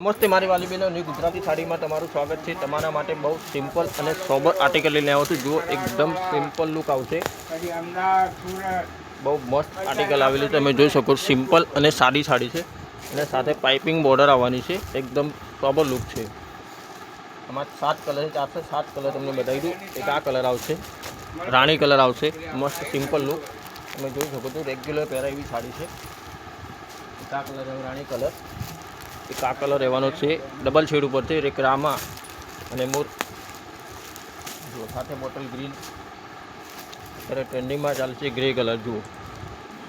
નમસ્તે મારી વાલી બહેનો, ન્યૂ ગુજરાતી સાડીમાં તમારું સ્વાગત છે। તમારા માટે બહુ સિમ્પલ અને સોબર આર્ટિકલ લઈને આવ્યો છું। જુઓ એકદમ સિમ્પલ લુક આવશે, બહુ મસ્ત આર્ટિકલ આવેલું તમે જોઈ શકો। સિમ્પલ અને સાદી સાડી છે અને સાથે પાઇપિંગ બોર્ડર આવવાની છે। એકદમ સોબર લુક છે। આમાં 7 કલર છે, 407 કલર તમને બતાવી દઉં। એક આ કલર આવશે, રાણી કલર આવશે, મસ્ત સિમ્પલ લુક તમે જોઈ શકો છો। રેગ્યુલર પહેરાય એવી સાડી છે। એક આ કલર રાણી કલર, એક આ કલર રહેવાનો છે ડબલ શેડ ઉપર છે। એક રામા અને મોર જુઓ, સાથે બોટલ ગ્રીન અત્યારે ટ્રેન્ડિંગમાં ચાલશે ગ્રે કલર। જુઓ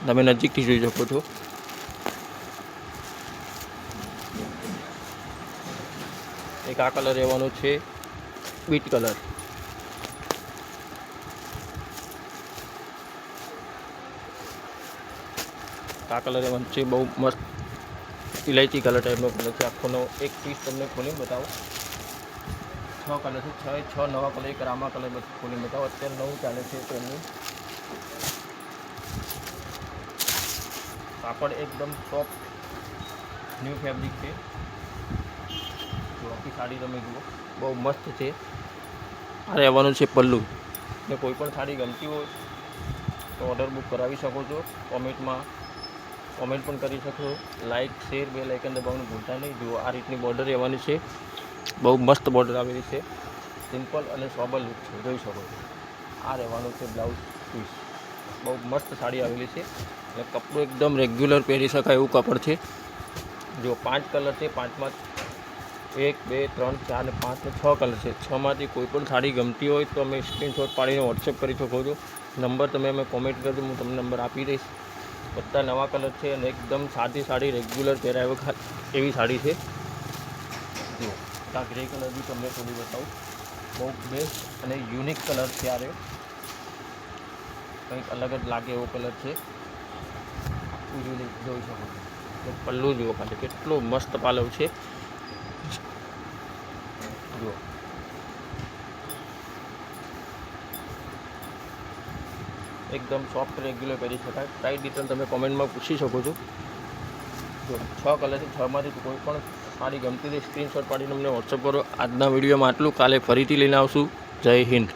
તમે નજીકથી જોઈ શકો છો। એક આ કલર રહેવાનો છે બીટ કલર, આ કલર રહેવાનો છે બહુ મસ્ત ઇલાયચી કલર ટાઈપનો કલર છે। આખોનો એક પીસ તમને ખોલીને બતાવો। 6 કલર છે, 6 નવા કલર। એક રામા કલર ખોલીને બતાવો, અત્યારે નવું ચાલે છે ટ્રેન્ડિંગ। કાપડ એકદમ સોફ્ટ ન્યૂ ફેબ્રિક છે। જો આખી સાડી તમે જુઓ બહુ મસ્ત છે। આ રહેવાનું છે પલ્લુ। ને કોઈ પણ સાડી ગમતી હોય તો ઓર્ડર બુક કરાવી શકો છો। કોમેન્ટ પણ કરી શકો। લાઇક શેર બે લાઇકન દબાવવાનું ભૂલતા નહીં। જુઓ આ રીતની બોર્ડર રહેવાની છે, બહુ મસ્ત બોર્ડર આવેલી છે। સિમ્પલ અને સોબર લુક છે, જોઈ શકો છો। આ રહેવાનું છે બ્લાઉઝ પીસ, બહુ મસ્ત સાડી આવેલી છે અને કપડું એકદમ રેગ્યુલર પહેરી શકાય એવું કાપડ છે। જો 5 કલર છે, 5માં 1 2 3 4 ને 5 ને 6 કલર છે। 6માંથી કોઈ પણ સાડી ગમતી હોય તો અમે સ્ક્રીનશોટ પાડીને વોટ્સએપ કરી શકો છો। નંબર તમે અમે કોમેન્ટ કરજો, હું તમને નંબર આપી દઈશ। બધા નવા કલર છે અને એકદમ સાદી સાડી રેગ્યુલર પહેરાય એવી સાડી છે। જુઓ આ ગ્રે કલર બી તમને થોડી બતાવું, બહુ બેસ્ટ અને યુનિક કલર છે। આ કંઈક અલગ જ લાગે એવો કલર છે, યુનિક જોઈ શકો છો। પલ્લુ જુઓ ખાલી કેટલો મસ્ત પાલવ છે। જુઓ એકદમ સોફ્ટ રેગ્યુલર પહેરી શકાય। પ્રાઇસ ડિટેલ તમે કોમેન્ટમાં પૂછી શકો છો। જો 6 કલર છે, 6માંથી કોઈ પણ સાડી ગમતી હોય સ્ક્રીનશોટ પાડીને અમને વોટ્સઅપ કરો। આજના વિડીયોમાં આટલું, કાલે ફરીથી લઈને આવશું। જય હિન્દ।